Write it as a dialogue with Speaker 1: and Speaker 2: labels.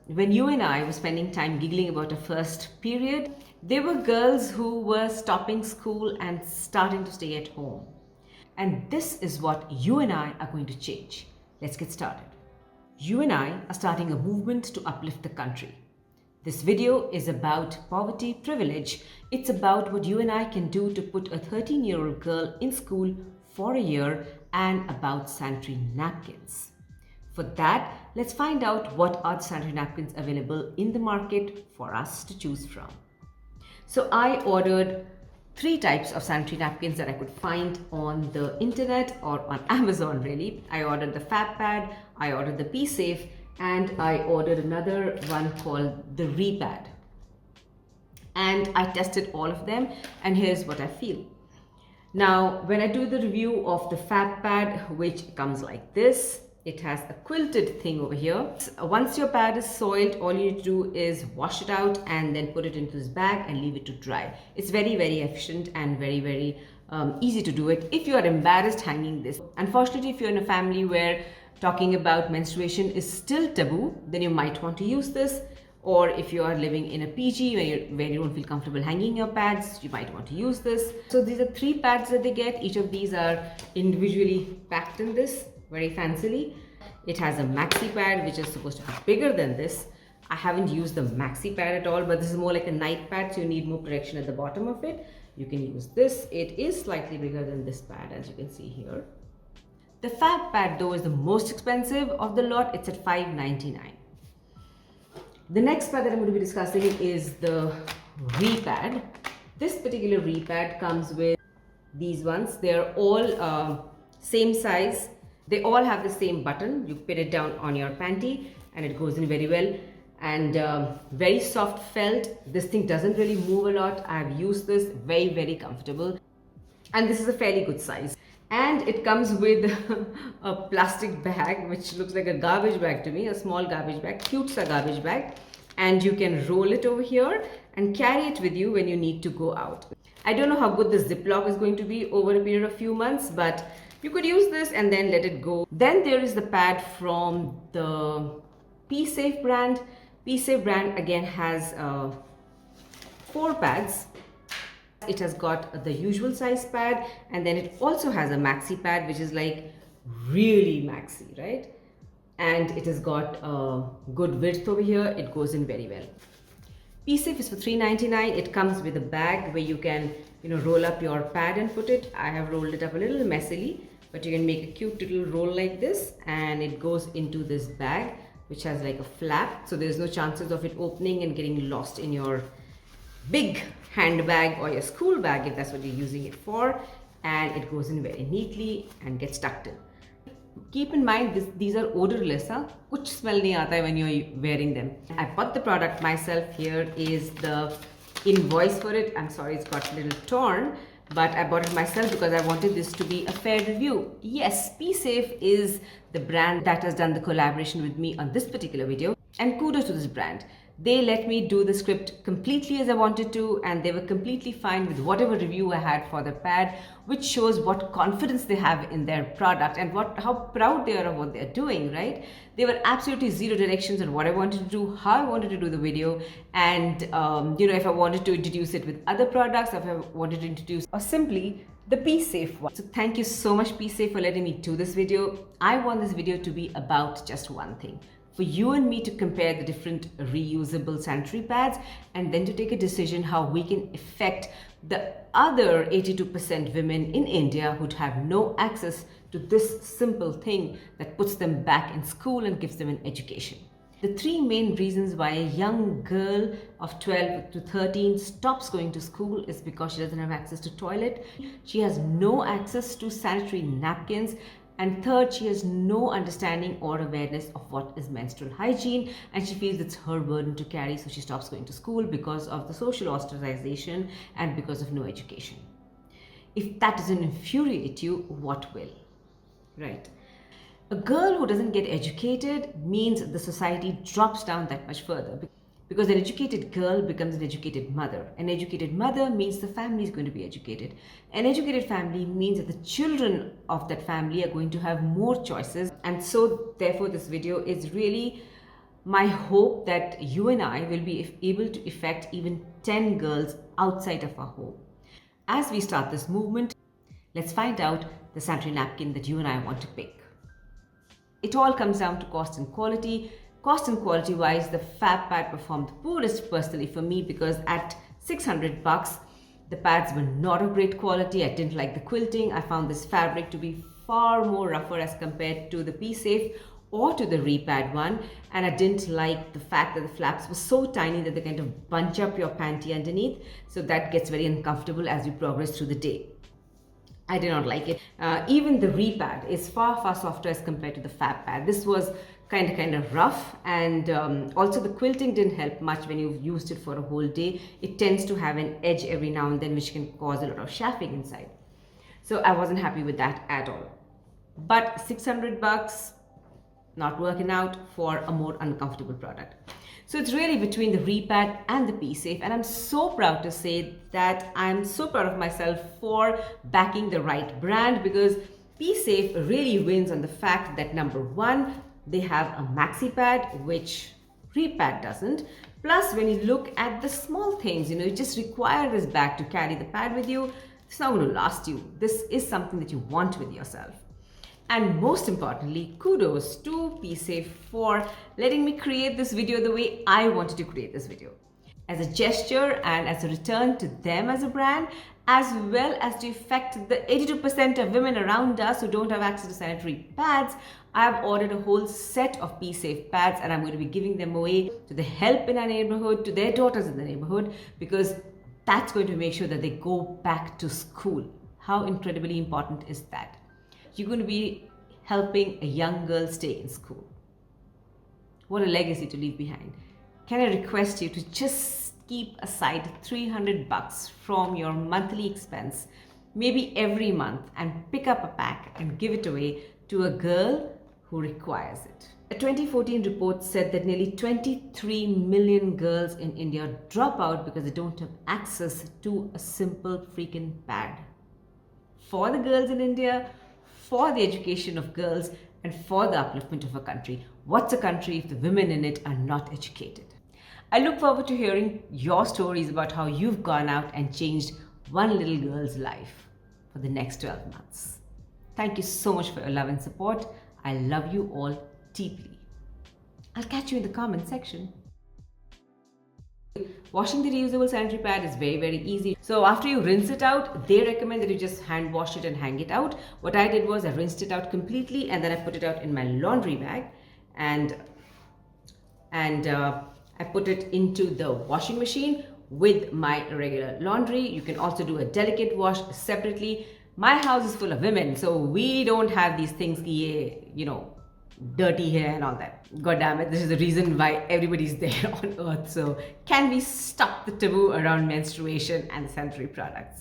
Speaker 1: when you and I were spending time giggling about our first period, there were girls who were stopping school and starting to stay at home. And this is what you and I are going to change. Let's get started. You and I are starting a movement to uplift the country. This video is about poverty privilege. It's about what you and I can do to put a 13-year-old girl in school for a year and about sanitary napkins. For that, let's find out what are the sanitary napkins available in the market for us to choose from. So I ordered 3 types of sanitary napkins that I could find on the internet or on Amazon really. I ordered the Fabpad, I ordered the Peesafe, and I ordered another one called the Repad. And I tested all of them, and here's what I feel. Now, when I do the review of the Fabpad, which comes like this, it has a quilted thing over here. Once your pad is soiled, all you need to do is wash it out and then put it into this bag and leave it to dry. It's very, very efficient and very easy to do it if you are embarrassed hanging this. Unfortunately, if you're in a family where talking about menstruation is still taboo, then you might want to use this. Or if you are living in a PG where you don't feel comfortable hanging your pads, you might want to use this. So these are 3 pads that they get. Each of these are individually packed in this very fancily. It has a maxi pad which is supposed to be bigger than this. I haven't used the maxi pad at all, but this is more like a night pad, so you need more protection at the bottom of it. You can use this. It is slightly bigger than this pad, as you can see here. The Fab pad though is the most expensive of the lot. It's at $5.99. The next pad that I'm going to be discussing is the Repad. This particular Repad comes with these ones. They're all same size. They all have the same button. You pin it down on your panty and it goes in very well. And very soft felt. This thing doesn't really move a lot. I've used this, very comfortable. And this is a fairly good size. And it comes with a plastic bag which looks like a garbage bag to me, a small garbage bag, cute sa garbage bag. And you can roll it over here and carry it with you when you need to go out. I don't know how good the Ziploc is going to be over a period of few months, but you could use this and then let it go. Then there is the pad from the Peesafe brand. Peesafe brand again has 4 pads. It has got the usual size pad, and then it also has a maxi pad which is like really maxi, right? And it has got a good width over here. It goes in very well. Peesafe is for $3.99. It comes with a bag where you can, roll up your pad and put it. I have rolled it up a little messily, but you can make a cute little roll like this, and it goes into this bag which has like a flap, so there's no chances of it opening and getting lost in your big handbag or your school bag if that's what you're using it for. And it goes in very neatly and gets tucked in. Keep in mind these are odorless. Kuch smell nahi aata hai when you're wearing them. I bought the product myself. Here is the invoice for it. I'm sorry it's got a little torn, but I bought it myself because I wanted this to be a fair review. Yes, Peesafe is the brand that has done the collaboration with me on this particular video, and kudos to this brand. They let me do the script completely as I wanted to, and they were completely fine with whatever review I had for the pad, which shows what confidence they have in their product and how proud they are of what they're doing, right? They were absolutely zero directions on what I wanted to do, how I wanted to do the video, and if I wanted to introduce it with other products, if I wanted to introduce or simply the Peesafe one. So thank you so much Peesafe for letting me do this video. I want this video to be about just one thing. For you and me to compare the different reusable sanitary pads and then to take a decision how we can affect the other 82% women in India who'd have no access to this simple thing that puts them back in school and gives them an education. The 3 main reasons why a young girl of 12 to 13 stops going to school is because she doesn't have access to toilet, she has no access to sanitary napkins, and third, she has no understanding or awareness of what is menstrual hygiene, and she feels it's her burden to carry, so she stops going to school because of the social ostracization and because of no education. If that doesn't infuriate you, what will? Right? A girl who doesn't get educated means the society drops down that much further. Because an educated girl becomes an educated mother. An educated mother means the family is going to be educated. An educated family means that the children of that family are going to have more choices. And so therefore this video is really my hope that you and I will be able to affect even 10 girls outside of our home. As we start this movement, let's find out the sanitary napkin that you and I want to pick. It all comes down to cost and quality. Cost and quality wise, the Fab-Pad performed the poorest personally for me, because at 600 bucks, the pads were not of great quality. I didn't like the quilting. I found this fabric to be far more rougher as compared to the Peesafe or to the Repad one, and I didn't like the fact that the flaps were so tiny that they kind of bunch up your panty underneath, so that gets very uncomfortable as you progress through the day. I did not like it. Even the Repad is far softer as compared to the Fab-Pad. This was kind of rough, and also the quilting didn't help much when you've used it for a whole day. It tends to have an edge every now and then, which can cause a lot of chafing inside. So I wasn't happy with that at all. But 600 bucks, not working out for a more uncomfortable product. So it's really between the Repad and the Peesafe, and I'm so proud to say that I'm so proud of myself for backing the right brand, because Peesafe really wins on the fact that number one, they have a maxi pad, which Repad doesn't. Plus, when you look at the small things, you just require this bag to carry the pad with you. It's not going to last you. This is something that you want with yourself. And most importantly, kudos to Peesafe for letting me create this video the way I wanted to create this video. As a gesture and as a return to them as a brand, as well as to affect the 82% of women around us who don't have access to sanitary pads, I have ordered a whole set of Peesafe pads, and I'm going to be giving them away to the help in our neighborhood, to their daughters in the neighborhood, because that's going to make sure that they go back to school. How incredibly important is that? You're going to be helping a young girl stay in school. What a legacy to leave behind. Can I request you to just keep aside 300 bucks from your monthly expense, maybe every month, and pick up a pack and give it away to a girl who requires it. A 2014 report said that nearly 23 million girls in India drop out because they don't have access to a simple freaking pad. For the girls in India, for the education of girls, and for the upliftment of a country. What's a country if the women in it are not educated? I look forward to hearing your stories about how you've gone out and changed one little girl's life for the next 12 months. Thank you so much for your love and support. I love you all deeply. I'll catch you in the comment section. Washing the reusable sanitary pad is very easy. So after you rinse it out, they recommend that you just hand wash it and hang it out. What I did was I rinsed it out completely, and then I put it out in my laundry bag, and I put it into the washing machine with my regular laundry. You can also do a delicate wash separately. My house is full of women, so we don't have these things, dirty hair and all that. God damn it, this is the reason why everybody's there on earth. So can we stop the taboo around menstruation and sanitary products?